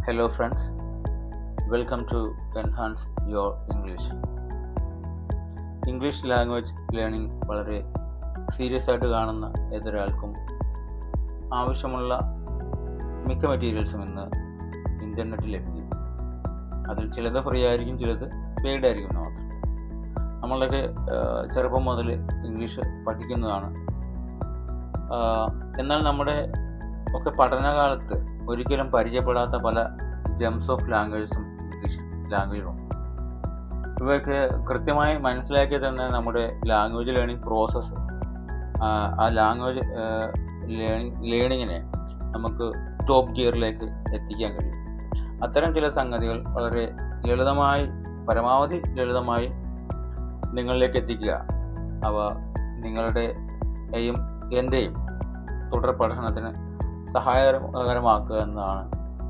Hello friends, welcome to Enhance Your English. English language learning വളരെ serious ആയിട്ട് കാണുന്ന ഏതൊരാൾക്കും ആവശ്യമുള്ള മിക്ക മെറ്റീരിയൽസും ഇന്ന് ഇൻ്റർനെറ്റിൽ ലഭിക്കും. അതിൽ ചിലത് ഫ്രീ ആയിരിക്കും, ചിലത് പെയ്ഡ് ആയിരിക്കും എന്ന് മാത്രം. നമ്മളൊക്കെ ചെറുപ്പം മുതൽ ഇംഗ്ലീഷ് പഠിക്കുന്നതാണ്. എന്നാൽ നമ്മുടെ ഒക്കെ പഠനകാലത്ത് ഒരിക്കലും പരിചയപ്പെടാത്ത പല ജെംസ് ഓഫ് ലാംഗ്വേജസും ഇംഗ്ലീഷ് ലാംഗ്വേജിലുണ്ട്. ഇവയൊക്കെ കൃത്യമായി മനസ്സിലാക്കി തന്നെ നമ്മുടെ ലാംഗ്വേജ് ലേണിംഗ് പ്രോസസ്സ്, ആ ലാംഗ്വേജ് ലേണിങ്ങിനെ നമുക്ക് ടോപ്പ് ഗിയറിലേക്ക് എത്തിക്കാൻ കഴിയും. അത്തരം ചില സംഗതികൾ വളരെ ലളിതമായി, പരമാവധി ലളിതമായി നിങ്ങളിലേക്ക് എത്തിക്കുക. അവ നിങ്ങളുടെയും എൻ്റെയും തുടർ പഠനത്തിന് സഹായകരമാക്കുക എന്നതാണ്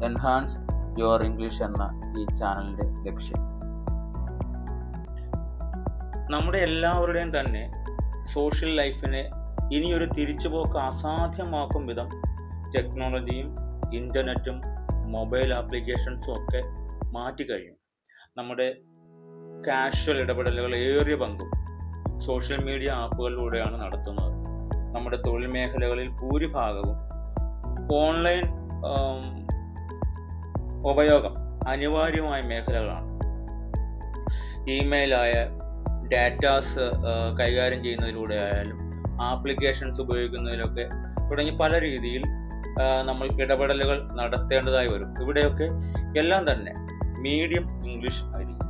എൻഹാൻസ് യുവർ ഇംഗ്ലീഷ് എന്ന ഈ ചാനലിൻ്റെ ലക്ഷ്യം. നമ്മുടെ എല്ലാവരുടെയും തന്നെ സോഷ്യൽ ലൈഫിനെ ഇനിയൊരു തിരിച്ചുപോക്ക് അസാധ്യമാക്കും വിധം ടെക്നോളജിയും ഇൻ്റർനെറ്റും മൊബൈൽ ആപ്ലിക്കേഷൻസും ഒക്കെ മാറ്റിക്കഴിഞ്ഞു. നമ്മുടെ കാഷ്വൽ ഇടപെടലുകൾ ഏറിയ പങ്കും സോഷ്യൽ മീഡിയ ആപ്പുകളിലൂടെയാണ് നടത്തുന്നത്. നമ്മുടെ തൊഴിൽ മേഖലകളിൽ ഭൂരിഭാഗവും ഓൺലൈൻ ഉപയോഗം അനിവാര്യമായ മേഖലകളാണ്. ഇമെയിലായ ഡാറ്റാസ് കൈകാര്യം ചെയ്യുന്നതിലൂടെ ആയാലും ആപ്ലിക്കേഷൻസ് ഉപയോഗിക്കുന്നതിലൊക്കെ തുടങ്ങി പല രീതിയിൽ നമ്മൾ ഇടപെടലുകൾ നടത്തേണ്ടതായി വരും. ഇവിടെയൊക്കെ എല്ലാം തന്നെ മീഡിയം ഇംഗ്ലീഷ് ആയിരിക്കും.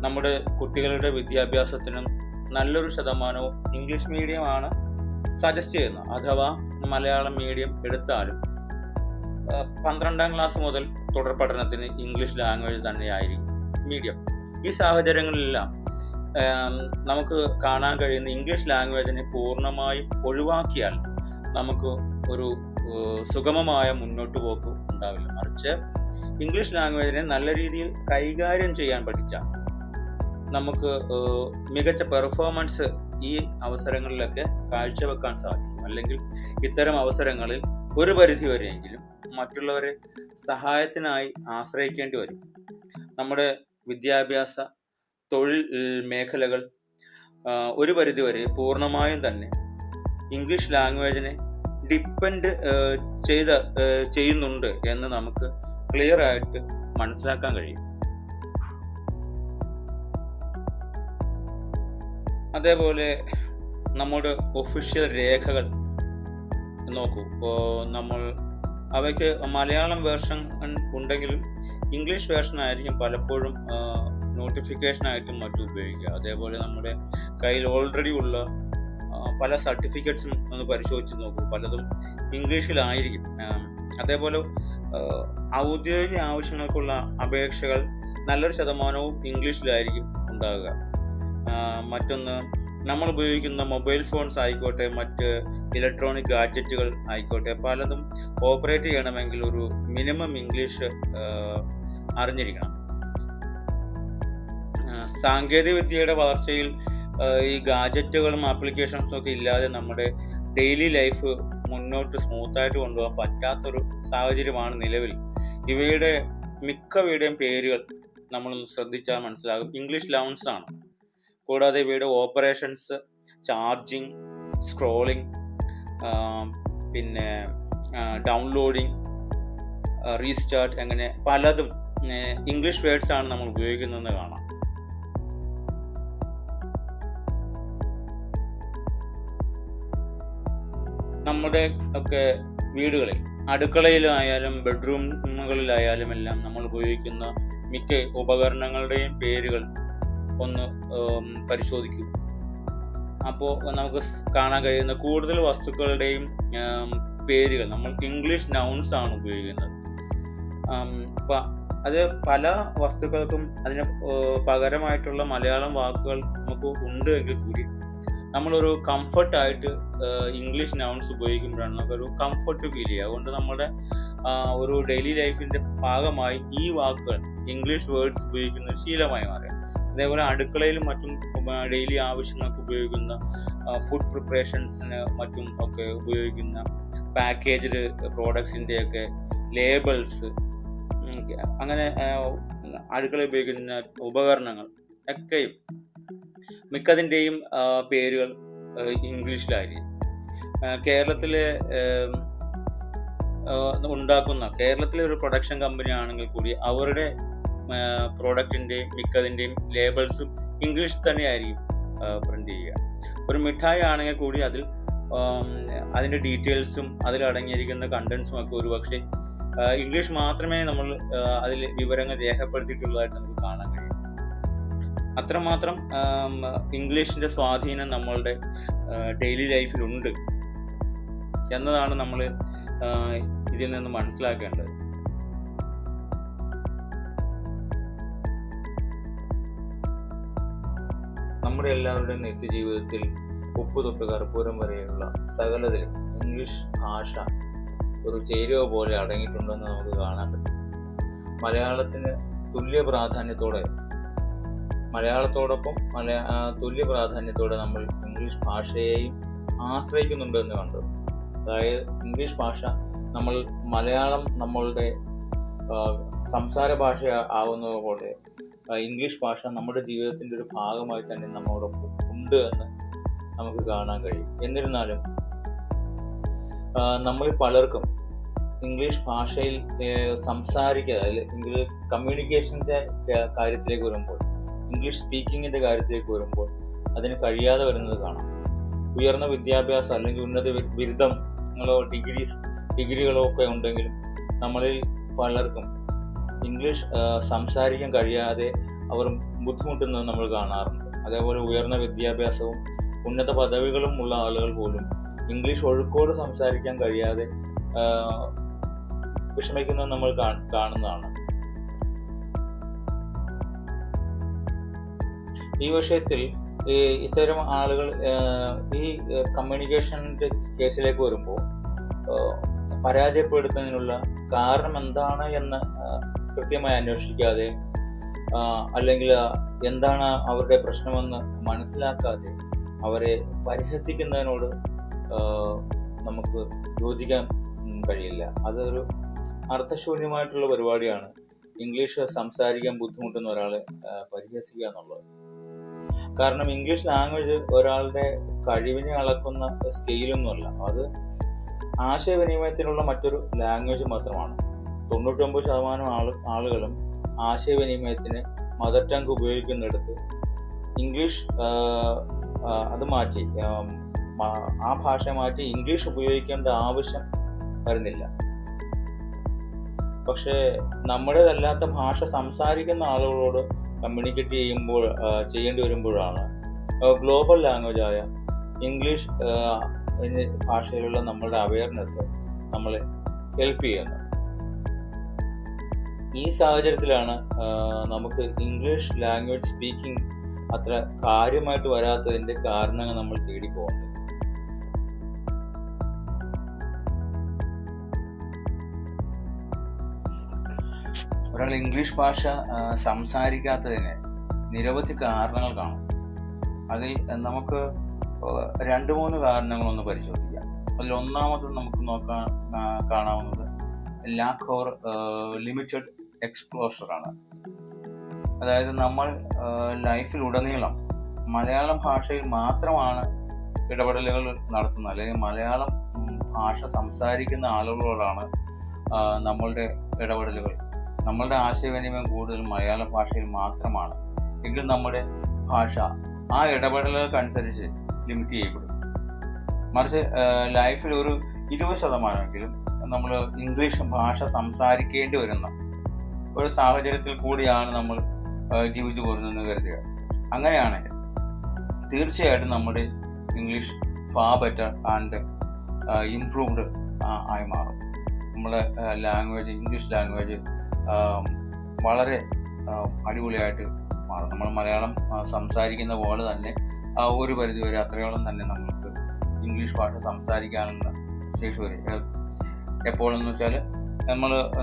നമ്മുടെ കുട്ടികളുടെ വിദ്യാഭ്യാസത്തിനും നല്ലൊരു ശതമാനവും ഇംഗ്ലീഷ് മീഡിയമാണ് സജസ്റ്റ് ചെയ്യുന്നത്. അഥവാ മലയാളം മീഡിയം എടുത്താലും 12ാം ക്ലാസ് മുതൽ തുടർ പഠനത്തിന് ഇംഗ്ലീഷ് ലാംഗ്വേജ് തന്നെയായിരിക്കും മീഡിയം. ഈ സാഹചര്യങ്ങളിലെല്ലാം നമുക്ക് കാണാൻ കഴിയുന്ന ഇംഗ്ലീഷ് ലാംഗ്വേജിനെ പൂർണ്ണമായും ഒഴിവാക്കിയാൽ നമുക്ക് ഒരു സുഗമമായ മുന്നോട്ട് പോക്ക് ഉണ്ടാവില്ല. മറിച്ച് ഇംഗ്ലീഷ് ലാംഗ്വേജിനെ നല്ല രീതിയിൽ കൈകാര്യം ചെയ്യാൻ പഠിച്ചാൽ നമുക്ക് മികച്ച പെർഫോമൻസ് ഈ അവസരങ്ങളിലൊക്കെ കാഴ്ചവെക്കാൻ സാധിക്കും. അല്ലെങ്കിൽ ഇത്തരം അവസരങ്ങളിൽ ഒരു പരിധി വരെയെങ്കിലും മറ്റുള്ളവരെ സഹായത്തിനായി ആശ്രയിക്കേണ്ടി വരും. നമ്മുടെ വിദ്യാഭ്യാസ തൊഴിൽ മേഖലകൾ ഒരു പരിധിവരെ പൂർണ്ണമായും തന്നെ ഇംഗ്ലീഷ് ലാംഗ്വേജിനെ ഡിപ്പെൻഡ് ചെയ്യുന്നുണ്ട് എന്ന് നമുക്ക് ക്ലിയർ ആയിട്ട് മനസ്സിലാക്കാൻ കഴിയും. അതേപോലെ നമ്മുടെ ഒഫീഷ്യൽ രേഖകൾ നോക്കൂ. നമ്മൾ അവയ്ക്ക് മലയാളം വേർഷൻ ഉണ്ടെങ്കിലും ഇംഗ്ലീഷ് വേർഷൻ ആയിരിക്കും പലപ്പോഴും നോട്ടിഫിക്കേഷനായിട്ടും മറ്റും ഉപയോഗിക്കുക. അതേപോലെ നമ്മുടെ കയ്യിൽ ഓൾറെഡി ഉള്ള പല സർട്ടിഫിക്കറ്റ്സും ഒന്ന് പരിശോധിച്ച് നോക്കൂ, പലതും ഇംഗ്ലീഷിലായിരിക്കും. അതേപോലെ ഔദ്യോഗിക ആവശ്യങ്ങൾക്കുള്ള അപേക്ഷകൾ നല്ലൊരു ശതമാനവും ഇംഗ്ലീഷിലായിരിക്കും ഉണ്ടാകുക. മറ്റൊന്ന്, നമ്മൾ ഉപയോഗിക്കുന്ന മൊബൈൽ ഫോൺസ് ആയിക്കോട്ടെ, മറ്റ് ഇലക്ട്രോണിക് ഗാഡ്ജറ്റുകൾ ആയിക്കോട്ടെ, പലതും ഓപ്പറേറ്റ് ചെയ്യണമെങ്കിൽ ഒരു മിനിമം ഇംഗ്ലീഷ് അറിഞ്ഞിരിക്കണം. സാങ്കേതിക വിദ്യയുടെ വളർച്ചയിൽ ഈ ഗാഡ്ജറ്റുകളും ആപ്ലിക്കേഷൻസും ഒക്കെ ഇല്ലാതെ നമ്മുടെ ഡെയിലി ലൈഫ് മുന്നോട്ട് സ്മൂത്തായിട്ട് കൊണ്ടുപോകാൻ പറ്റാത്തൊരു സാഹചര്യമാണ് നിലവിൽ. ഇവയുടെ മിക്കവയുടെയും പേരുകൾ നമ്മളൊന്ന് ശ്രദ്ധിച്ചാൽ മനസ്സിലാകും, ഇംഗ്ലീഷ് ലൗൺസ് ആണ്. കൂടാതെ ഇവയുടെ ഓപ്പറേഷൻസ്, ചാർജിങ്, സ്ക്രോളിംഗ്, പിന്നെ ഡൗൺലോഡിങ്, റീസ്റ്റാർട്ട്, അങ്ങനെ പലതും ഇംഗ്ലീഷ് വേർഡ്സ് ആണ് നമ്മൾ ഉപയോഗിക്കുന്നതെന്ന് കാണാം. നമ്മുടെ ഒക്കെ വീടുകളിൽ, അടുക്കളയിലായാലും ബെഡ്റൂമുകളിലായാലും എല്ലാം നമ്മൾ ഉപയോഗിക്കുന്ന മിക്ക ഉപകരണങ്ങളുടെയും പേരുകൾ ഒന്ന് പരിശോധിക്കൂ. അപ്പോൾ നമുക്ക് കാണാൻ കഴിയുന്ന കൂടുതൽ വസ്തുക്കളുടെയും പേരുകൾ നമ്മൾ ഇംഗ്ലീഷ് നൗൺസ് ആണ് ഉപയോഗിക്കുന്നത്. അത് പല വസ്തുക്കൾക്കും അതിന് പകരമായിട്ടുള്ള മലയാളം വാക്കുകൾ നമുക്ക് ഉണ്ട് എങ്കിൽ കൂടി നമ്മളൊരു കംഫർട്ടായിട്ട് ഇംഗ്ലീഷ് നൗൺസ് ഉപയോഗിക്കുമ്പോഴാണ് നമുക്കൊരു കംഫർട്ട് ഫീൽ ചെയ്യുക. അതുകൊണ്ട് നമ്മുടെ ഒരു ഡെയിലി ലൈഫിൻ്റെ ഭാഗമായി ഈ വാക്കുകൾ, ഇംഗ്ലീഷ് വേർഡ്സ് ഉപയോഗിക്കുന്ന ശീലമായി മാറുക. അതേപോലെ അടുക്കളയിലും മറ്റും ഡെയിലി ആവശ്യങ്ങൾക്ക് ഉപയോഗിക്കുന്ന ഫുഡ് പ്രിപ്പറേഷൻസിന് മറ്റും ഒക്കെ ഉപയോഗിക്കുന്ന പാക്കേജ്ഡ് പ്രോഡക്ട്സിൻ്റെയൊക്കെ ലേബിൾസ്, അങ്ങനെ അടുക്കള ഉപയോഗിക്കുന്ന ഉപകരണങ്ങൾ ഒക്കെയും മിക്കതിൻ്റെയും പേരുകൾ ഇംഗ്ലീഷിലായിരിക്കും. കേരളത്തിലെ കേരളത്തിലെ ഒരു പ്രൊഡക്ഷൻ കമ്പനി ആണെങ്കിൽ കൂടി അവരുടെ പ്രോഡക്റ്റിൻ്റെയും മിക്കതിൻ്റെയും ലേബിൾസും ഇംഗ്ലീഷിൽ തന്നെയായിരിക്കും പ്രിന്റ് ചെയ്യുക. ഒരു മിഠായി ആണെങ്കിൽ കൂടി അതിൻ്റെ ഡീറ്റെയിൽസും അതിലടങ്ങിയിരിക്കുന്ന കണ്ടൻസും ഒക്കെ ഒരുപക്ഷെ ഇംഗ്ലീഷ് മാത്രമേ നമ്മൾ അതിൽ വിവരങ്ങൾ രേഖപ്പെടുത്തിയിട്ടുള്ളതായിട്ട് നമുക്ക് കാണാൻ കഴിയും. അത്രമാത്രം ഇംഗ്ലീഷിൻ്റെ സ്വാധീനം നമ്മളുടെ ഡെയിലി ലൈഫിലുണ്ട് എന്നതാണ് നമ്മൾ ഇതിൽ നിന്ന് മനസ്സിലാക്കേണ്ടത്. നമ്മുടെ എല്ലാവരുടെയും നിത്യജീവിതത്തിൽ ഉപ്പ് തൊട്ട് കർപ്പൂരം വരെയുള്ള സകലത്തിലും ഇംഗ്ലീഷ് ഭാഷ ഒരു ചേരുവ പോലെ അടങ്ങിയിട്ടുണ്ടെന്ന് നമുക്ക് കാണാൻ പറ്റും. മലയാളത്തിന് തുല്യ പ്രാധാന്യത്തോടെ, മലയാളത്തോടൊപ്പം തുല്യ പ്രാധാന്യത്തോടെ നമ്മൾ ഇംഗ്ലീഷ് ഭാഷയെയും ആശ്രയിക്കുന്നുണ്ട് എന്ന് കണ്ടു. അതായത് ഇംഗ്ലീഷ് ഭാഷ മലയാളം നമ്മളുടെ സംസാര ഭാഷ ആവുന്നത് പോലെ ഇംഗ്ലീഷ് ഭാഷ നമ്മുടെ ജീവിതത്തിൻ്റെ ഒരു ഭാഗമായി തന്നെ നമ്മോടൊപ്പം ഉണ്ട് എന്ന് നമുക്ക് കാണാൻ കഴിയും. എന്നിരുന്നാലും നമ്മളിൽ പലർക്കും ഇംഗ്ലീഷ് ഭാഷയിൽ സംസാരിക്കുക, ഇംഗ്ലീഷ് കമ്മ്യൂണിക്കേഷൻ്റെ കാര്യത്തിലേക്ക് വരുമ്പോൾ, ഇംഗ്ലീഷ് സ്പീക്കിങ്ങിൻ്റെ കാര്യത്തിലേക്ക് വരുമ്പോൾ അതിന് കഴിയാതെ വരുന്നത് കാണാം. ഉയർന്ന വിദ്യാഭ്യാസം അല്ലെങ്കിൽ ഉന്നത ബിരുദങ്ങളോ ഡിഗ്രികളോ ഒക്കെ ഉണ്ടെങ്കിലും നമ്മളിൽ പലർക്കും ഇംഗ്ലീഷ് സംസാരിക്കാൻ കഴിയാതെ അവർ ബുദ്ധിമുട്ടുന്നത് നമ്മൾ കാണാറുണ്ട്. അതേപോലെ ഉയർന്ന വിദ്യാഭ്യാസവും ഉന്നത പദവികളും ഉള്ള ആളുകൾ പോലും ഇംഗ്ലീഷ് ഒഴുക്കോട് സംസാരിക്കാൻ കഴിയാതെ വിഷമിക്കുന്നത് നമ്മൾ കാണുന്നതാണ്. ഈ വിഷയത്തിൽ ഇത്തരം ആളുകൾ ഈ കമ്മ്യൂണിക്കേഷൻ്റെ കേസിലേക്ക് വരുമ്പോൾ പരാജയപ്പെടുത്തുന്നതിനുള്ള കാരണം എന്താണ് എന്ന് കൃത്യമായി അന്വേഷിക്കാതെ, അല്ലെങ്കിൽ എന്താണ് അവരുടെ പ്രശ്നമെന്ന് മനസ്സിലാക്കാതെ അവരെ പരിഹസിക്കുന്നതിനോട് നമുക്ക് യോജിക്കാൻ കഴിയില്ല. അതൊരു അർത്ഥശൂന്യമായിട്ടുള്ള പരിപാടിയാണ് ഇംഗ്ലീഷ് സംസാരിക്കാൻ ബുദ്ധിമുട്ടുന്ന ഒരാളെ പരിഹസിക്കുക എന്നുള്ളത്. കാരണം ഇംഗ്ലീഷ് ലാംഗ്വേജ് ഒരാളുടെ കഴിവിനെ അളക്കുന്ന സ്കെയിലൊന്നുമല്ല, അത് ആശയവിനിമയത്തിനുള്ള മറ്റൊരു ലാംഗ്വേജ് മാത്രമാണ്. 99% ആളുകളും ആശയവിനിമയത്തിന് മദർ ടങ് ഉപയോഗിക്കുന്നിടത്ത് ഇംഗ്ലീഷ് അത് മാറ്റി, ആ ഭാഷ മാറ്റി ഇംഗ്ലീഷ് ഉപയോഗിക്കേണ്ട ആവശ്യം വരുന്നില്ല. പക്ഷേ നമ്മുടേതല്ലാത്ത ഭാഷ സംസാരിക്കുന്ന ആളുകളോട് കമ്മ്യൂണിക്കേറ്റ് ചെയ്യേണ്ടി വരുമ്പോഴാണ് ഗ്ലോബൽ ലാംഗ്വേജായ ഇംഗ്ലീഷ് ഭാഷയിലുള്ള നമ്മളുടെ അവയർനെസ് നമ്മളെ ഹെൽപ്പ് ചെയ്യുന്നത്. ഈ സാഹചര്യത്തിലാണ് നമുക്ക് ഇംഗ്ലീഷ് ലാംഗ്വേജ് സ്പീക്കിംഗ് അത്ര കാര്യമായിട്ട് വരാത്തതിൻ്റെ കാരണങ്ങൾ നമ്മൾ തേടിപ്പോകുന്നത്. ഒരാൾ ഇംഗ്ലീഷ് ഭാഷ സംസാരിക്കാത്തതിന് നിരവധി കാരണങ്ങൾ കാണും. അതിൽ നമുക്ക് 2-3 കാരണങ്ങളൊന്ന് പരിശോധിക്കാം. അതിൽ ഒന്നാമത് നമുക്ക് കാണാവുന്നത് ലാക്ക് ഓർ ലിമിറ്റഡ് എക്സ്പോഷറാണ്. അതായത് നമ്മൾ ലൈഫിലുടനീളം മലയാളം ഭാഷയിൽ മാത്രമാണ് ഇടപെടലുകൾ നടത്തുന്നത്, അല്ലെങ്കിൽ മലയാളം ഭാഷ സംസാരിക്കുന്ന ആളുകളോടാണ് നമ്മളുടെ ഇടപെടലുകൾ, നമ്മളുടെ ആശയവിനിമയം കൂടുതൽ മലയാള ഭാഷയിൽ മാത്രമാണ് എങ്കിൽ നമ്മുടെ ഭാഷ ആ ഇടപെടലുകൾക്കനുസരിച്ച് ലിമിറ്റ് ചെയ്യപ്പെടും. മറിച്ച് ലൈഫിൽ ഒരു 20% നമ്മൾ ഇംഗ്ലീഷ് ഭാഷ സംസാരിക്കേണ്ടി വരുന്ന ഒരു സാഹചര്യത്തിൽ കൂടിയാണ് നമ്മൾ ജീവിച്ചു പോരുന്നതെന്ന് കരുതുക. അങ്ങനെയാണെങ്കിൽ തീർച്ചയായിട്ടും നമ്മുടെ English far better and improved ആയി മാറും. നമ്മുടെ ഇംഗ്ലീഷ് ലാംഗ്വേജ് വളരെ അടിപൊളിയായിട്ട് മാറും. നമ്മൾ മലയാളം സംസാരിക്കുന്ന പോലെ തന്നെ ഒരു പരിധിവരെ അത്രയോളം തന്നെ നമുക്ക് ഇംഗ്ലീഷ് ഭാഷ സംസാരിക്കാനുള്ള ശേഷി വരും. എപ്പോഴെന്ന് വെച്ചാൽ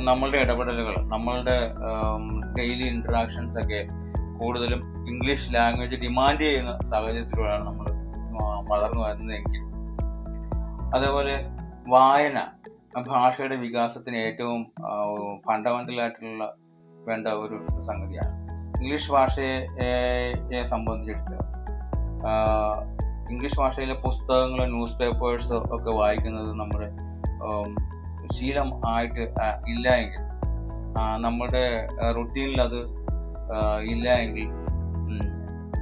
നമ്മളുടെ ഇടപെടലുകൾ, നമ്മളുടെ ഡെയിലി ഇൻട്രാക്ഷൻസ് ഒക്കെ കൂടുതലും ഇംഗ്ലീഷ് ലാംഗ്വേജ് ഡിമാൻഡ് ചെയ്യുന്ന സാഹചര്യത്തിലൂടെയാണ് നമ്മൾ വളർന്നു വരുന്നതെങ്കിൽ. അതേപോലെ വായന, ഭാഷയുടെ വികാസത്തിന് ഏറ്റവും ഫണ്ടമെന്റലായിട്ടുള്ള വേണ്ട ഒരു സംഗതിയാണ്. ഇംഗ്ലീഷ് ഭാഷയെ സംബന്ധിച്ചിടത്തോളം ഇംഗ്ലീഷ് ഭാഷയിലെ പുസ്തകങ്ങൾ, ന്യൂസ് പേപ്പേഴ്സ് ഒക്കെ വായിക്കുന്നത് നമ്മുടെ ശീലം ആയിട്ട് ഇല്ല എങ്കിൽ, നമ്മുടെ റുട്ടീനിൽ അത് ഇല്ല എങ്കിൽ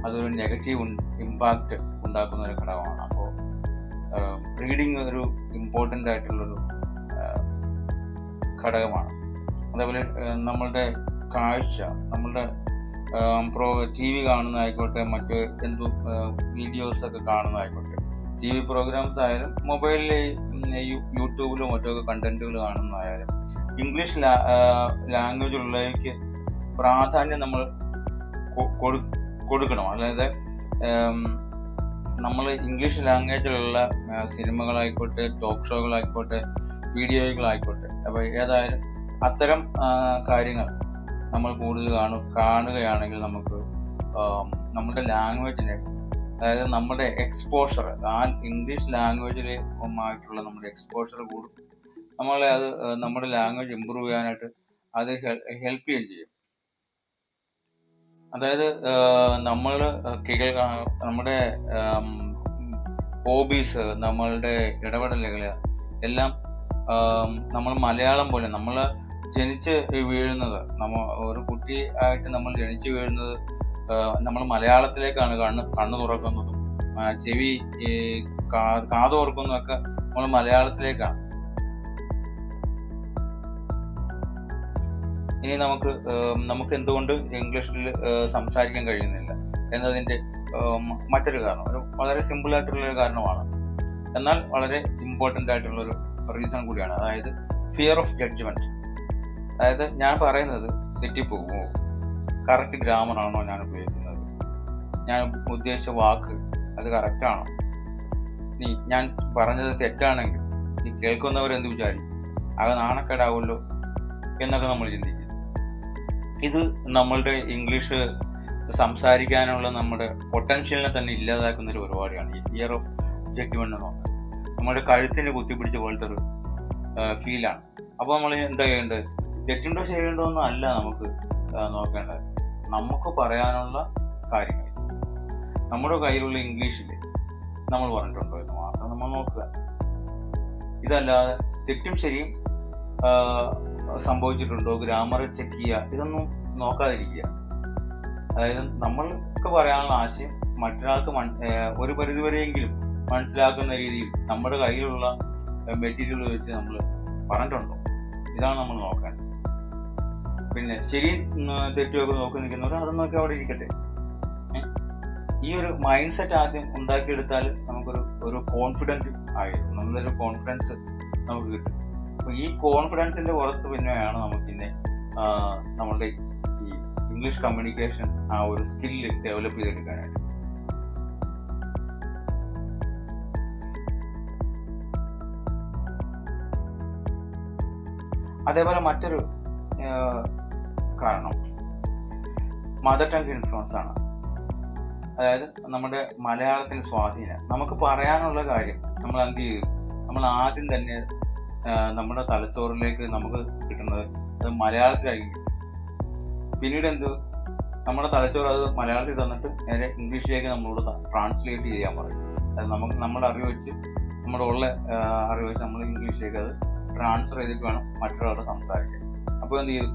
അതൊരു നെഗറ്റീവ് ഇമ്പാക്റ്റ് ഉണ്ടാക്കുന്ന ഒരു ഘടകമാണ്. അപ്പോൾ റീഡിങ് ഒരു ഇമ്പോർട്ടൻ്റ് ആയിട്ടുള്ളൊരു ഘടകമാണ്. അതേപോലെ നമ്മളുടെ കാഴ്ച, നമ്മളുടെ TV കാണുന്നതായിക്കോട്ടെ, മറ്റ് എന്തു വീഡിയോസൊക്കെ കാണുന്നതായിക്കോട്ടെ, TV പ്രോഗ്രാംസ് ആയാലും മൊബൈലിൽ യൂട്യൂബിലും മറ്റൊക്കെ കണ്ടന്റുകൾ കാണുന്നതായാലും ഇംഗ്ലീഷ് ലാംഗ്വേജിലുള്ളവയ്ക്ക് പ്രാധാന്യം നമ്മൾ കൊടുക്കണം. അതായത് നമ്മൾ ഇംഗ്ലീഷ് ലാംഗ്വേജിലുള്ള സിനിമകളായിക്കോട്ടെ, ടോക്ക് ഷോകളായിക്കോട്ടെ, വീഡിയോകളായിക്കോട്ടെ, അപ്പോൾ ഏതായാലും അത്തരം കാര്യങ്ങൾ നമ്മൾ കൂടുതൽ കാണുകയാണെങ്കിൽ നമുക്ക് നമ്മുടെ ലാംഗ്വേജിനെ, അതായത് നമ്മുടെ എക്സ്പോഷർ, ആ ഇംഗ്ലീഷ് ലാംഗ്വേജിലുമായിട്ടുള്ള നമ്മുടെ എക്സ്പോഷർ കൂടും. നമ്മളെ അത് നമ്മുടെ ലാംഗ്വേജ് ഇമ്പ്രൂവ് ചെയ്യാനായിട്ട് അത് ഹെൽപ്പ് ചെയ്യുകയും ചെയ്യും. അതായത് നമ്മുടെ ഹോബീസ്, നമ്മളുടെ ഇടപെടലുകൾ എല്ലാം നമ്മൾ മലയാളം പോലെ, നമ്മൾ ജനിച്ച് വീഴുന്നത്, ഒരു കുട്ടി ആയിട്ട് നമ്മൾ ജനിച്ചു വീഴുന്നത് നമ്മൾ മലയാളത്തിലേക്കാണ് കണ്ണു തുറക്കുന്നതും ചെവി കാത് ഓർക്കുന്നതൊക്കെ നമ്മൾ മലയാളത്തിലേക്കാണ്. ഇനി നമുക്ക് എന്തുകൊണ്ട് ഇംഗ്ലീഷിൽ സംസാരിക്കാൻ കഴിയുന്നില്ല എന്നതിൻ്റെ മറ്റൊരു കാരണം, ഒരു വളരെ സിമ്പിൾ ആയിട്ടുള്ളൊരു കാരണമാണ്, എന്നാൽ വളരെ ഇമ്പോർട്ടൻ്റ് ആയിട്ടുള്ളൊരു റീസൺ കൂടിയാണ്. അതായത് ഫിയർ ഓഫ് ജഡ്ജ്മെന്റ്. അതായത് ഞാൻ പറയുന്നത് തെറ്റിപ്പോകുമോ, കറക്റ്റ് ഗ്രാമർ ആണോ ഞാൻ ഉപയോഗിക്കുന്നത്, ഞാൻ ഉദ്ദേശിച്ച വാക്ക് അത് കറക്റ്റാണോ, ഞാൻ പറഞ്ഞത് തെറ്റാണെങ്കിൽ ഈ കേൾക്കുന്നവരെന്ത് വിചാരിക്കും, അത് നാണക്കേടാവുമല്ലോ എന്നൊക്കെ നമ്മൾ ചിന്തിക്കും. ഇത് നമ്മളുടെ ഇംഗ്ലീഷ് സംസാരിക്കാനുള്ള നമ്മുടെ പൊട്ടൻഷ്യലിനെ തന്നെ ഇല്ലാതാക്കുന്ന ഒരു പരിപാടിയാണ് ഈ ഫിയർ ഓഫ് ജഡ്ജ്മെന്റ് എന്ന് പറഞ്ഞാൽ. നമ്മുടെ കഴുത്തിന് കുത്തിപ്പിടിച്ച പോലത്തെ ഒരു ഫീലാണ്. അപ്പോൾ നമ്മൾ എന്താ ചെയ്യേണ്ടത്? തെറ്റുണ്ടോ ശരിയുണ്ടോ ഒന്നും അല്ല നമുക്ക് നോക്കേണ്ടത്, നമുക്ക് പറയാനുള്ള കാര്യങ്ങൾ നമ്മുടെ കയ്യിലുള്ള ഇംഗ്ലീഷിൽ നമ്മൾ പറഞ്ഞിട്ടുണ്ടോ എന്ന് മാത്രം നമ്മൾ നോക്കുക. ഇതല്ലാതെ തെറ്റും ശരിയും സംഭവിച്ചിട്ടുണ്ടോ, ഗ്രാമർ ചെക്ക് ചെയ്യുക, ഇതൊന്നും നോക്കാതിരിക്കുക. അതായത് നമ്മൾക്ക് പറയാനുള്ള ആശയം മറ്റൊരാൾക്ക് ഒരു പരിധിവരെയെങ്കിലും മനസ്സിലാക്കുന്ന രീതിയിൽ നമ്മുടെ കയ്യിലുള്ള മെറ്റീരിയൽ വെച്ച് നമ്മൾ പറഞ്ഞിട്ടുണ്ടോ, ഇതാണ് നമ്മൾ നോക്കേണ്ടത്. പിന്നെ ശരി തെറ്റുമൊക്കെ നോക്കി നിൽക്കുന്നവർ അത് നോക്കി അവിടെ ഇരിക്കട്ടെ. ഈ ഒരു മൈൻഡ് സെറ്റ് ആദ്യം ഉണ്ടാക്കിയെടുത്താൽ നമുക്കൊരു കോൺഫിഡൻറ്റ് ആയിരുന്നു, നല്ലൊരു കോൺഫിഡൻസ് നമുക്ക് കിട്ടും. അപ്പോൾ ഈ കോൺഫിഡൻസിന്റെ പുറത്ത് പിന്നെയാണ് നമുക്കിന്നെ നമ്മളുടെ ഈ ഇംഗ്ലീഷ് കമ്മ്യൂണിക്കേഷൻ ആ ഒരു സ്കില്ല് ഡെവലപ്പ് ചെയ്തെടുക്കാനായിട്ട്. അതേപോലെ മറ്റൊരു കാരണം മദർ ടങ് ഇൻഫ്ലുവൻസ് ആണ്. അതായത് നമ്മുടെ മലയാളത്തിന് സ്വാധീനം, നമുക്ക് പറയാനുള്ള കാര്യം നമ്മൾ എന്ത് ചെയ്തു, നമ്മൾ ആദ്യം തന്നെ നമ്മുടെ തലച്ചോറിലേക്ക് നമുക്ക് കിട്ടുന്നത് അത് മലയാളത്തിലായിരിക്കും. പിന്നീട് നമ്മുടെ തലച്ചോറ് അത് മലയാളത്തിൽ തന്നിട്ട് നേരെ ഇംഗ്ലീഷിലേക്ക് നമ്മളോട് ട്രാൻസ്ലേറ്റ് ചെയ്യാൻ പറയും. അത് നമ്മുടെ അറിവ് വെച്ച്, നമ്മുടെ ഉള്ള അറിവ് വെച്ച് നമ്മൾ ഇംഗ്ലീഷിലേക്ക് അത് ട്രാൻസ്ഫർ ചെയ്തിട്ട് വേണം മറ്റൊരാളോട് സംസാരിക്കാൻ. അപ്പോൾ എന്ത് ചെയ്തു,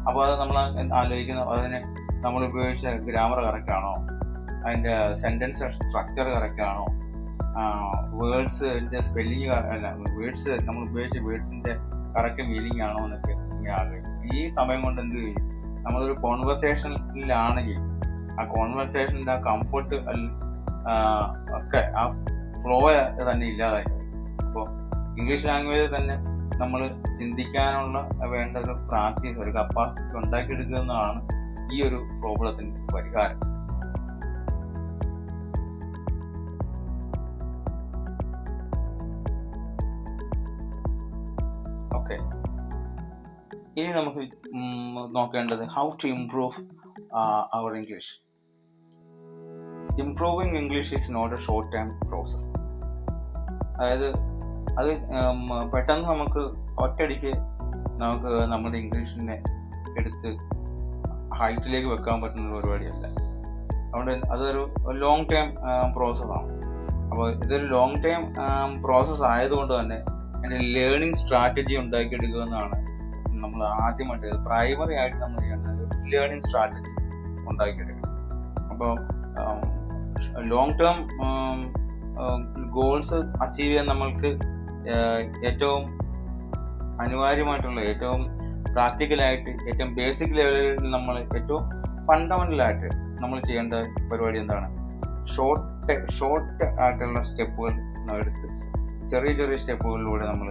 അപ്പോൾ അത് നമ്മൾ ആലോചിക്കുന്ന അതിന് നമ്മൾ ഉപയോഗിച്ച ഗ്രാമർ കറക്റ്റ് ആണോ, അതിൻ്റെ സെൻറ്റൻസ് സ്ട്രക്ചർ കറക്റ്റ് ആണോ, വേർഡ്സിൻ്റെ സ്പെല്ലിങ് അല്ല, വേർഡ്സ് നമ്മൾ ഉപയോഗിച്ച വേർഡ്സിൻ്റെ കറക്റ്റ് മീനിങ് ആണോ എന്നൊക്കെ ഇങ്ങനെ ആലോചിക്കും. ഈ സമയം കൊണ്ട് എന്ത് ചെയ്യും, നമ്മളൊരു കോൺവെർസേഷനിലാണെങ്കിൽ ആ കോൺവെർസേഷൻ്റെ ആ കംഫർട്ട് ഒക്കെ ആ ഫ്ലോ തന്നെ ഇല്ലാതായി. അപ്പോൾ ഇംഗ്ലീഷ് ലാംഗ്വേജ് തന്നെ നമ്മൾ ചിന്തിക്കാനുള്ള വേണ്ട ഒരു പ്രാക്ടീസ്, ഒരു കപ്പാസിറ്റി ഉണ്ടാക്കിയെടുക്കുന്നതാണ് ഈ ഒരു പ്രോബ്ലത്തിന് പരിഹാരം. ഓക്കെ, ഇനി നമുക്ക് നോക്കേണ്ടത് how to improve our English. Improving English is not a short time process. അതായത് അത് പെട്ടെന്ന് നമുക്ക് ഒറ്റയടിക്ക് നമുക്ക് നമ്മുടെ ഇംഗ്ലീഷിനെ എടുത്ത് ഹൈറ്റിലേക്ക് വെക്കാൻ പറ്റുന്ന ഒരു പരിപാടിയല്ല. അതുകൊണ്ട് അതൊരു ലോങ് ടൈം പ്രോസസ്സാണ്. അപ്പോൾ ഇതൊരു ലോങ് ടൈം പ്രോസസ്സ് ആയതുകൊണ്ട് തന്നെ അതിൻ്റെ ലേണിംഗ് സ്ട്രാറ്റജി ഉണ്ടാക്കിയെടുക്കുക എന്നതാണ് നമ്മൾ ആദ്യമായിട്ട് പ്രൈമറി ആയിട്ട് നമ്മൾ ചെയ്യേണ്ടത്. ലേണിംഗ് സ്ട്രാറ്റജി ഉണ്ടാക്കിയെടുക്കണം. അപ്പോൾ ലോങ് ടേം ഗോൾസ് അച്ചീവ് ചെയ്യാൻ നമ്മൾക്ക് ഏറ്റവും അനിവാര്യമായിട്ടുള്ള, ഏറ്റവും പ്രാക്ടിക്കലായിട്ട്, ഏറ്റവും ബേസിക് ലെവലിൽ നമ്മൾ ഏറ്റവും ഫണ്ടമെന്റലായിട്ട് നമ്മൾ ചെയ്യേണ്ട പരിപാടി എന്താണ്? ഷോർട്ട് ആയിട്ടുള്ള സ്റ്റെപ്പുകൾ എടുത്ത് ചെറിയ ചെറിയ സ്റ്റെപ്പുകളിലൂടെ നമ്മൾ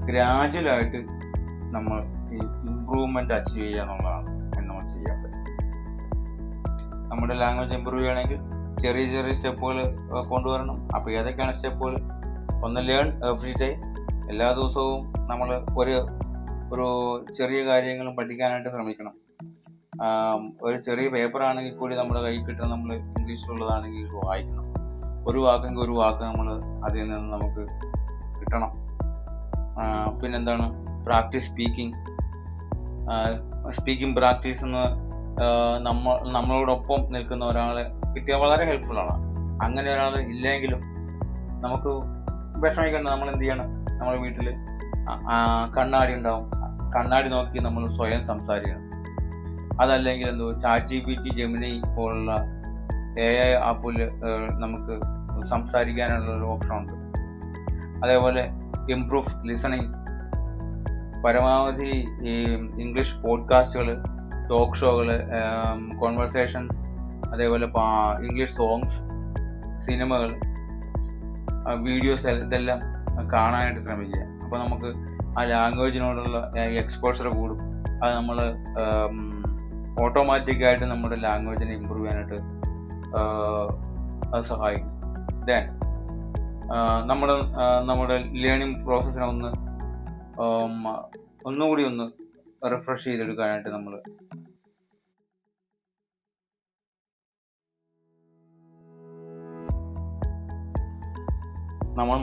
ഗ്രാജുവലായിട്ട് നമ്മൾ ഈ ഇമ്പ്രൂവ്മെന്റ് അച്ചീവ് ചെയ്യുക എന്നുള്ളതാണ് നമ്മൾ ചെയ്യേണ്ടത്. നമ്മുടെ ലാംഗ്വേജ് ഇമ്പ്രൂവ് ചെയ്യണമെങ്കിൽ ചെറിയ ചെറിയ സ്റ്റെപ്പുകൾ കൊണ്ടുവരണം. അപ്പോൾ ഏതൊക്കെയാണ് സ്റ്റെപ്പുകൾ? ഒന്ന്, ലേൺ എവറി ഡേ. എല്ലാ ദിവസവും നമ്മൾ ഒരു ചെറിയ കാര്യങ്ങളും പഠിക്കാനായിട്ട് ശ്രമിക്കണം. ഒരു ചെറിയ പേപ്പർ ആണെങ്കിൽ കൂടി നമ്മുടെ കയ്യിൽ കിട്ടുന്ന നമ്മൾ ഇംഗ്ലീഷിലുള്ളതാണെങ്കിൽ വായിക്കണം. ഒരു വാക്കെങ്കിൽ ഒരു വാക്ക് നമ്മൾ അതിൽ നിന്ന് നമുക്ക് കിട്ടണം. പിന്നെന്താണ്? പ്രാക്ടീസ് സ്പീക്കിംഗ് പ്രാക്ടീസ് എന്ന് നമ്മളോടൊപ്പം നിൽക്കുന്ന ഒരാളെ കിട്ടിയാൽ വളരെ ഹെൽപ്ഫുൾ ആണ്. അങ്ങനെ ഒരാൾ ഇല്ലെങ്കിലും നമുക്ക് വിഷമിക്കേണ്ട. നമ്മൾ എന്ത് ചെയ്യണം? നമ്മുടെ വീട്ടിൽ കണ്ണാടി ഉണ്ടാവും. കണ്ണാടി നോക്കി നമ്മൾ സ്വയം സംസാരിക്കണം. അതല്ലെങ്കിൽ ചാറ്റ് GPT, ജെമിനി പോലുള്ള AI ആപ്പിൽ നമുക്ക് സംസാരിക്കാനുള്ള ഒരു ഓപ്ഷൻ ഉണ്ട്. അതേപോലെ ഇംപ്രൂവ് ലിസണിങ്. പരമാവധി ഈ ഇംഗ്ലീഷ് പോഡ്കാസ്റ്റുകൾ, ടോക്ക് ഷോകൾ, കോൺവെർസേഷൻസ്, അതേപോലെ ഇംഗ്ലീഷ് സോങ്സ്, സിനിമകൾ, വീഡിയോസ് ഇതെല്ലാം കാണാനായിട്ട് ശ്രമിക്കുക. അപ്പോൾ നമുക്ക് ആ ലാംഗ്വേജിനോടുള്ള എക്സ്പോഷർ കൂടും. അത് നമ്മൾ ഓട്ടോമാറ്റിക്കായിട്ട് നമ്മുടെ ലാംഗ്വേജിനെ ഇമ്പ്രൂവ് ചെയ്യാനായിട്ട് അത് സഹായിക്കും. ദെൻ നമ്മുടെ ലേണിംഗ് പ്രോസസ്സിനെ ഒന്നുകൂടി ഒന്ന് റിഫ്രഷ് ചെയ്തെടുക്കാനായിട്ട് നമ്മൾ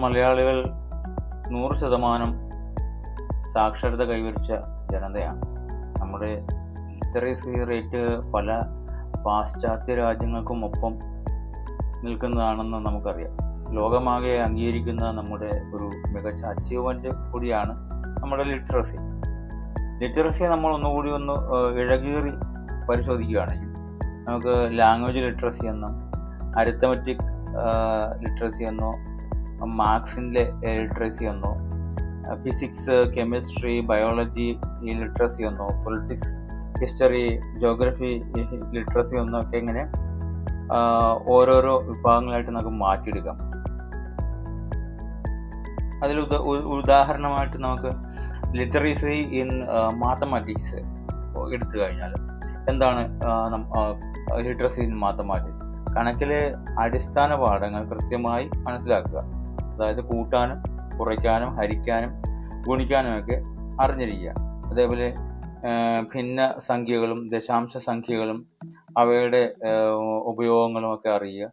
മലയാളികൾ 100% സാക്ഷരത കൈവരിച്ച ജനതയാണ്. നമ്മുടെ ലിറ്ററസി റേറ്റ് പല പാശ്ചാത്യ രാജ്യങ്ങൾക്കും ഒപ്പം നിൽക്കുന്നതാണെന്ന് നമുക്കറിയാം. ലോകമാകെ അംഗീകരിക്കുന്ന നമ്മുടെ ഒരു മികച്ച അച്ചീവ്മെന്റ് കൂടിയാണ് നമ്മുടെ ലിറ്ററസിയെ നമ്മൾ ഒന്നുകൂടി ഇഴകീറി പരിശോധിക്കുകയാണെങ്കിൽ നമുക്ക് ലാംഗ്വേജ് ലിറ്ററസി എന്നോ, അരിത്തമെറ്റിക് ലിറ്ററസി എന്നോ, മാത്സിൻ്റെ ലിറ്ററസി എന്നോ, ഫിസിക്സ്, കെമിസ്ട്രി, ബയോളജി ലിറ്ററസി എന്നോ, പൊളിറ്റിക്സ്, ഹിസ്റ്ററി, ജോഗ്രഫി ലിറ്ററസി എന്നൊക്കെ ഇങ്ങനെ ഓരോരോ വിഭാഗങ്ങളായിട്ട് നമുക്ക് മാറ്റിയെടുക്കാം. അതിൽ ഉദാഹരണമായിട്ട് നമുക്ക് ലിറ്ററസി ഇൻ മാത്തമാറ്റിക്സ് എടുത്തു കഴിഞ്ഞാൽ എന്താണ് ലിറ്ററസി ഇൻ മാത്തമാറ്റിക്സ്? കണക്കിലെ അടിസ്ഥാന പാഠങ്ങൾ കൃത്യമായി മനസ്സിലാക്കുക. അതായത് കൂട്ടാനും കുറയ്ക്കാനും ഹരിക്കാനും ഗുണിക്കാനും ഒക്കെ അറിഞ്ഞിരിക്കുക. അതേപോലെ ഭിന്ന സംഖ്യകളും ദശാംശ സംഖ്യകളും അവയുടെ ഉപയോഗങ്ങളും ഒക്കെ അറിയുക.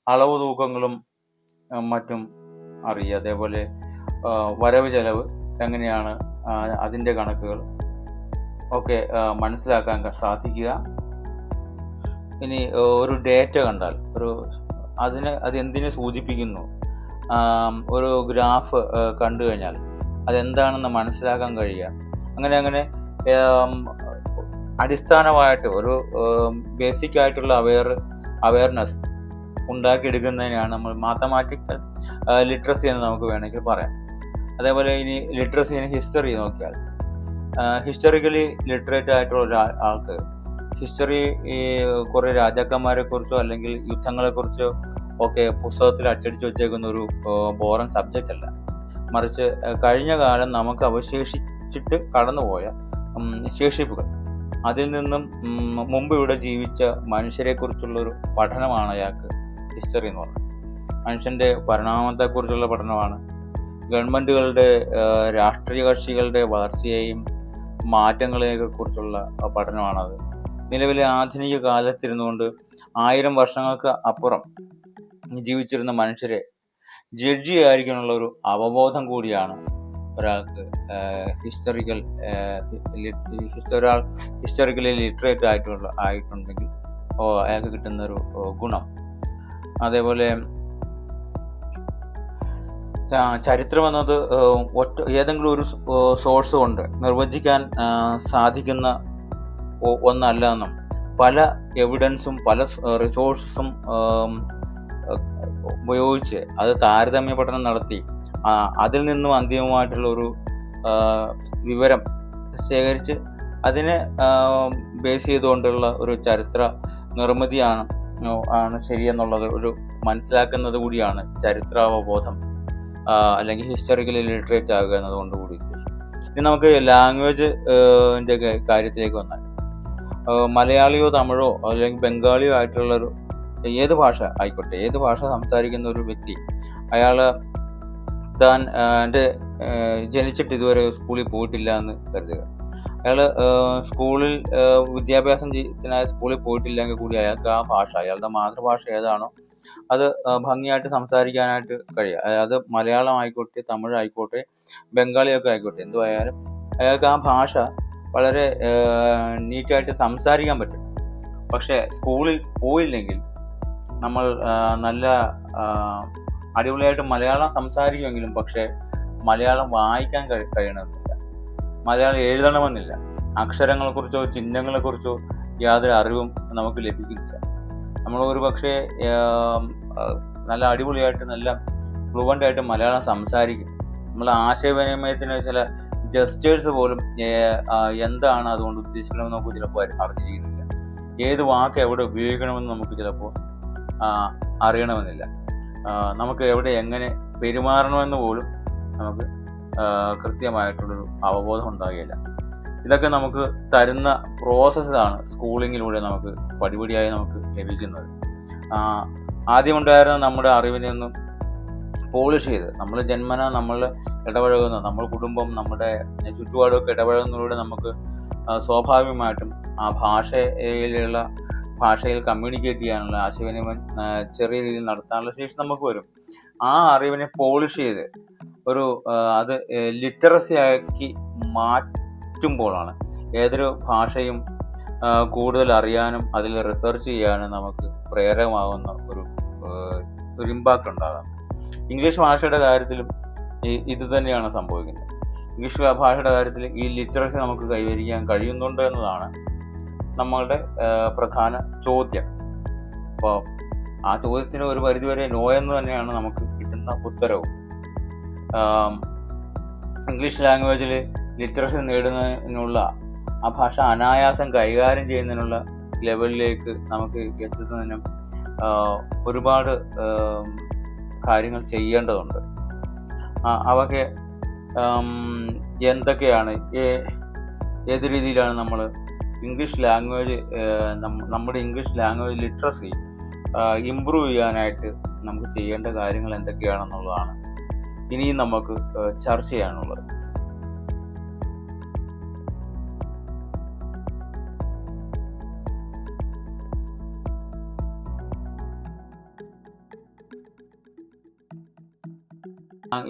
അളവ് തൂക്കങ്ങളും മറ്റും അറിയുക. അതേപോലെ വരവ് ചെലവ് എങ്ങനെയാണ്, അതിൻ്റെ കണക്കുകൾ ഒക്കെ മനസ്സിലാക്കാൻ സാധിക്കുക. ഇനി ഒരു ഡേറ്റ കണ്ടാൽ അത് എന്തിനെ സൂചിപ്പിക്കുന്നു, ഒരു ഗ്രാഫ് കണ്ടു കഴിഞ്ഞാൽ അതെന്താണെന്ന് മനസ്സിലാക്കാൻ കഴിയുക. അങ്ങനെ അടിസ്ഥാനമായിട്ട് ഒരു ബേസിക് ആയിട്ടുള്ള അവയർനെസ് ഉണ്ടാക്കിയെടുക്കുന്നതിനാണ് നമ്മൾ മാത്തമാറ്റിക്കൽ ലിറ്ററസി എന്ന് നമുക്ക് വേണമെങ്കിൽ പറയാം. അതേപോലെ ഇനി ലിറ്ററസി ഇനി ഹിസ്റ്ററി നോക്കിയാൽ, ഹിസ്റ്ററിക്കലി ലിറ്ററേറ്റ് ആയിട്ടുള്ള ആൾക്ക് ഹിസ്റ്ററി കുറേ രാജാക്കന്മാരെ കുറിച്ചോ അല്ലെങ്കിൽ യുദ്ധങ്ങളെ കുറിച്ചോ ഒക്കെ പുസ്തകത്തിൽ അച്ചടിച്ചു വെച്ചേക്കുന്ന ഒരു ബോറൻ സബ്ജക്റ്റ് അല്ല. മറിച്ച് കഴിഞ്ഞ കാലം നമുക്ക് അവശേഷിച്ചിട്ട് കടന്നുപോയ ശേഷിപ്പുകൾ, അതിൽ നിന്നും മുമ്പ് ഇവിടെ ജീവിച്ച മനുഷ്യരെ കുറിച്ചുള്ളൊരു പഠനമാണ് അയാൾക്ക് ഹിസ്റ്ററി എന്ന് പറയുന്നത്. മനുഷ്യൻ്റെ പരിണാമത്തെക്കുറിച്ചുള്ള പഠനമാണ്. ഗവൺമെൻറ്റുകളുടെ, രാഷ്ട്രീയ കക്ഷികളുടെ വളർച്ചയെയും മാറ്റങ്ങളെയൊക്കെ കുറിച്ചുള്ള പഠനമാണത്. നിലവിലെ ആധുനിക കാലത്തിരുന്നുകൊണ്ട് 1000 വർഷങ്ങൾക്ക് അപ്പുറം ജീവിച്ചിരുന്ന മനുഷ്യരെ ജഡ്ജി ആയിരിക്കാനുള്ള ഒരു അവബോധം കൂടിയാണ് ഒരാൾക്ക് ഹിസ്റ്ററിക്കലി ലിറ്ററേറ്റ് ആയിട്ടുണ്ടെങ്കിൽ അയാൾക്ക് കിട്ടുന്നൊരു ഗുണം. അതേപോലെ ചരിത്രം എന്നത് ഏതെങ്കിലും ഒരു സോഴ്സ് കൊണ്ട് നിർവചിക്കാൻ സാധിക്കുന്ന ഒന്നല്ല എന്നും പല എവിഡൻസും പല റിസോഴ്സസും ഉപയോഗിച്ച് അത് താരതമ്യ പഠനം നടത്തി അതിൽ നിന്നും അന്തിമമായിട്ടുള്ള ഒരു വിവരം ശേഖരിച്ച് അതിനെ ബേസ് ചെയ്തുകൊണ്ടുള്ള ഒരു ചരിത്ര നിർമ്മിതിയാണ് ശരിയെന്നുള്ളത് ഒരു മനസ്സിലാക്കുന്നത് കൂടിയാണ് ചരിത്രാവബോധം അല്ലെങ്കിൽ ഹിസ്റ്ററിക്കലി ലിറ്ററേറ്റ് ആകുക എന്നതുകൊണ്ട് കൂടി ഉദ്ദേശിക്കും. ഇനി നമുക്ക് ലാംഗ്വേജ് കാര്യത്തിലേക്ക് വന്നാൽ മലയാളിയോ തമിഴോ അല്ലെങ്കിൽ ബംഗാളിയോ ആയിട്ടുള്ളൊരു ഏത് ഭാഷ ആയിക്കോട്ടെ, ഏത് ഭാഷ സംസാരിക്കുന്ന ഒരു വ്യക്തി അയാൾ താൻ ജനിച്ചിട്ട് ഇതുവരെ സ്കൂളിൽ പോയിട്ടില്ല എന്ന് കരുതുക. അയാൾ സ്കൂളിൽ വിദ്യാഭ്യാസത്തിനായി സ്കൂളിൽ പോയിട്ടില്ലെങ്കിൽ കൂടി അയാൾക്ക് ആ ഭാഷ, അയാളുടെ മാതൃഭാഷ ഏതാണോ അത് ഭംഗിയായിട്ട് സംസാരിക്കാനായിട്ട് കഴിയുക. അത് മലയാളം ആയിക്കോട്ടെ, തമിഴ് ആയിക്കോട്ടെ, ബംഗാളിയൊക്കെ ആയിക്കോട്ടെ, എന്തുവായാലും അയാൾക്ക് ആ ഭാഷ വളരെ നീറ്റായിട്ട് സംസാരിക്കാൻ പറ്റും. പക്ഷെ സ്കൂളിൽ പോയില്ലെങ്കിൽ നമ്മൾ നല്ല അടിപൊളിയായിട്ട് മലയാളം സംസാരിക്കുമെങ്കിലും പക്ഷെ മലയാളം വായിക്കാൻ കഴിയണമെന്നില്ല, മലയാളം എഴുതണമെന്നില്ല, അക്ഷരങ്ങളെക്കുറിച്ചോ ചിഹ്നങ്ങളെക്കുറിച്ചോ യാതൊരു അറിവും നമുക്ക് ലഭിക്കുന്നില്ല. നമ്മൾ ഒരു പക്ഷേ നല്ല അടിപൊളിയായിട്ട് നല്ല ഫ്ലുവൻ്റ് ആയിട്ട് മലയാളം സംസാരിക്കും. നമ്മൾ ആശയവിനിമയത്തിന് ചില ജസ്റ്റേഴ്സ് പോലും എന്താണ് അതുകൊണ്ട് ഉദ്ദേശിക്കണമെന്ന് നമുക്ക് ചിലപ്പോൾ അറിഞ്ഞിരിക്കുന്നില്ല. ഏത് വാക്ക് എവിടെ ഉപയോഗിക്കണമെന്ന് നമുക്ക് ചിലപ്പോൾ അറിയണമെന്നില്ല. നമുക്ക് എവിടെ എങ്ങനെ പെരുമാറണമെന്ന് പോലും നമുക്ക് കൃത്യമായിട്ടുള്ളൊരു അവബോധം ഉണ്ടാകുകയില്ല. ഇതൊക്കെ നമുക്ക് തരുന്ന പ്രോസസ്സാണ് സ്കൂളിങ്ങിലൂടെ നമുക്ക് പടിപടിയായി നമുക്ക് ലഭിക്കുന്നത്. ആദ്യമുണ്ടായിരുന്ന നമ്മുടെ അറിവിനെ ഒന്നും പോളിഷ് ചെയ്ത് നമ്മൾ ജന്മന നമ്മൾ ഇടപഴകുന്ന നമ്മൾ കുടുംബം നമ്മുടെ ചുറ്റുപാടൊക്കെ ഇടപഴകുന്നതിലൂടെ നമുക്ക് സ്വാഭാവികമായിട്ടും ആ ഭാഷയിൽ കമ്മ്യൂണിക്കേറ്റ് ചെയ്യാനുള്ള ആശയവിനിമയം ചെറിയ രീതിയിൽ നടത്താനുള്ള ശേഷി നമുക്ക് വരും. ആ അറിവിനെ പോളിഷ് ചെയ്ത് ഒരു അത് ലിറ്ററസി ആക്കി മാറ്റുമ്പോഴാണ് ഏതൊരു ഭാഷയും കൂടുതൽ അറിയാനും അതിൽ റിസർച്ച് ചെയ്യാനും നമുക്ക് പ്രേരകമാകുന്ന ഒരു ഇമ്പാക്റ്റ് ഉണ്ടാകാം. ഇംഗ്ലീഷ് ഭാഷയുടെ കാര്യത്തിലും ഇത് തന്നെയാണ് സംഭവിക്കുന്നത്. ഇംഗ്ലീഷ് ഭാഷയുടെ കാര്യത്തിൽ ഈ ലിറ്ററസി നമുക്ക് കൈവരിക്കാൻ കഴിയുന്നുണ്ട് എന്നതാണ് നമ്മളുടെ പ്രധാന ചോദ്യം. അപ്പോൾ ആ ചോദ്യത്തിന് ഒരു പരിധിവരെ നോ എന്ന് തന്നെയാണ് നമുക്ക് കിട്ടുന്ന ഉത്തരവും. ഇംഗ്ലീഷ് ലാംഗ്വേജിൽ ലിറ്ററസി നേടുന്നതിനുള്ള ആ ഭാഷ അനായാസം കൈകാര്യം ചെയ്യുന്നതിനുള്ള ലെവലിലേക്ക് നമുക്ക് എത്തുന്നതിനും ഒരുപാട് കാര്യങ്ങൾ ചെയ്യേണ്ടതുണ്ട്. അവയൊക്കെ എന്തൊക്കെയാണ്, ഏത് രീതിയിലാണ് നമ്മൾ ഇംഗ്ലീഷ് ലാംഗ്വേജ് നമ്മുടെ ഇംഗ്ലീഷ് ലാംഗ്വേജ് ലിറ്ററസി ഇംപ്രൂവ് ചെയ്യാനായിട്ട് നമുക്ക് ചെയ്യേണ്ട കാര്യങ്ങൾ എന്തൊക്കെയാണെന്നുള്ളതാണ് ഇനിയും നമുക്ക് ചർച്ച ചെയ്യാനുള്ളത്.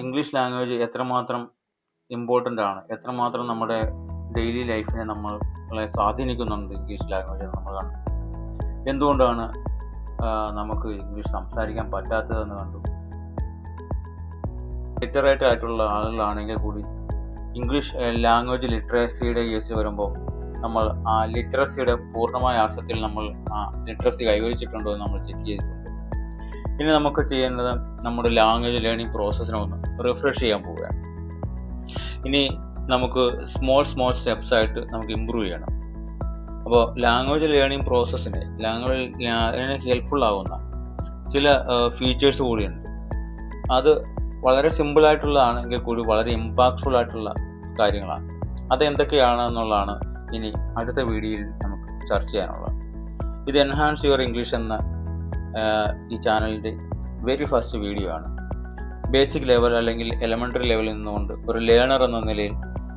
ഇംഗ്ലീഷ് ലാംഗ്വേജ് എത്രമാത്രം ഇമ്പോർട്ടൻ്റ് ആണ്, എത്രമാത്രം നമ്മുടെ ഡെയിലി ലൈഫിനെ നമ്മളെ സ്വാധീനിക്കുന്നുണ്ട് ഇംഗ്ലീഷ് ലാംഗ്വേജ് നമ്മൾ കണ്ടു. എന്തുകൊണ്ടാണ് നമുക്ക് ഇംഗ്ലീഷ് സംസാരിക്കാൻ പറ്റാത്തതെന്ന് കണ്ടു. ലിറ്ററേറ്റ് ആയിട്ടുള്ള ആളുകളാണെങ്കിൽ കൂടി ഇംഗ്ലീഷ് ലാംഗ്വേജ് ലിറ്ററസിയുടെ കേസിൽ വരുമ്പോൾ നമ്മൾ ആ ലിറ്ററസിയുടെ പൂർണ്ണമായ അർത്ഥത്തിൽ നമ്മൾ ആ ലിറ്ററസി കൈവരിച്ചിട്ടുണ്ടോ എന്ന് നമ്മൾ ചെക്ക് ചെയ്തിട്ടുണ്ട്. ഇനി നമുക്ക് ചെയ്യേണ്ടത് നമ്മുടെ ലാംഗ്വേജ് ലേണിംഗ് പ്രോസസ്സിനെ ഒന്ന് റിഫ്രഷ് ചെയ്യാൻ പോവുകയാണ്. ഇനി നമുക്ക് സ്മോൾ സ്റ്റെപ്സ് ആയിട്ട് നമുക്ക് ഇമ്പ്രൂവ് ചെയ്യണം. അപ്പോൾ ലാംഗ്വേജ് ലേണിംഗ് പ്രോസസ്സിന് ലാംഗ്വേജ് ഹെൽപ്ഫുൾ ആവുന്ന ചില ഫീച്ചേഴ്സ് കൂടിയുണ്ട്. അത് വളരെ സിമ്പിളായിട്ടുള്ളതാണെങ്കിൽ കൂടി വളരെ ഇമ്പാക്ട്ഫുൾ ആയിട്ടുള്ള കാര്യങ്ങളാണ്. അത് എന്തൊക്കെയാണെന്നുള്ളതാണ് ഇനി അടുത്ത വീഡിയോയിൽ നമുക്ക് ചർച്ച ചെയ്യാനുള്ളത്. ഇത് എൻഹാൻസ് യുവർ ഇംഗ്ലീഷ് എന്ന ഈ ചാനലിൻ്റെ വെരി ഫസ്റ്റ് വീഡിയോ ആണ്. ബേസിക് ലെവൽ അല്ലെങ്കിൽ എലമെൻ്ററി ലെവലിൽ നിന്നുകൊണ്ട് ഒരു ലേണർ എന്ന നിലയിൽ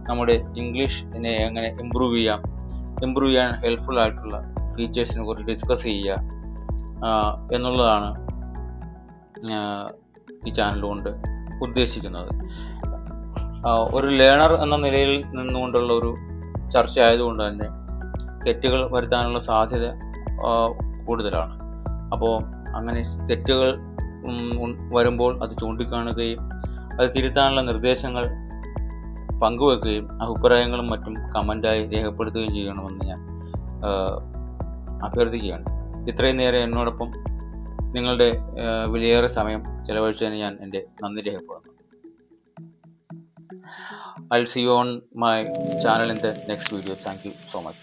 നമ്മുടെ ഇംഗ്ലീഷിനെ എങ്ങനെ ഇമ്പ്രൂവ് ചെയ്യാൻ ഹെൽപ്ഫുൾ ആയിട്ടുള്ള ഫീച്ചേഴ്സിനെ കുറിച്ച് ഡിസ്കസ് ചെയ്യുക എന്നുള്ളതാണ് ഈ ചാനൽ കൊണ്ട് ഉദ്ദേശിക്കുന്നത്. ഒരു ലേണർ എന്ന നിലയിൽ നിന്നുകൊണ്ടുള്ള ഒരു ചർച്ച ആയതുകൊണ്ട് തന്നെ തെറ്റുകൾ വരുത്താനുള്ള സാധ്യത കൂടുതലാണ്. അപ്പോൾ അങ്ങനെ തെറ്റുകൾ വരുമ്പോൾ അത് ചൂണ്ടിക്കാണുകയും അത് തിരുത്താനുള്ള നിർദ്ദേശങ്ങൾ പങ്കുവെക്കുകയും അഭിപ്രായങ്ങളും മറ്റും കമൻ്റായി രേഖപ്പെടുത്തുകയും ചെയ്യണമെന്ന് ഞാൻ അഭ്യർത്ഥിക്കുകയാണ്. ഇത്രയും നേരം എന്നോടൊപ്പം നിങ്ങളുടെ വിലയേറെ സമയം ചെലവഴിച്ചതിന് ഞാൻ എൻ്റെ നന്ദി രേഖപ്പെടുന്നു. I'll see you on my channel in the next video. Thank you so much.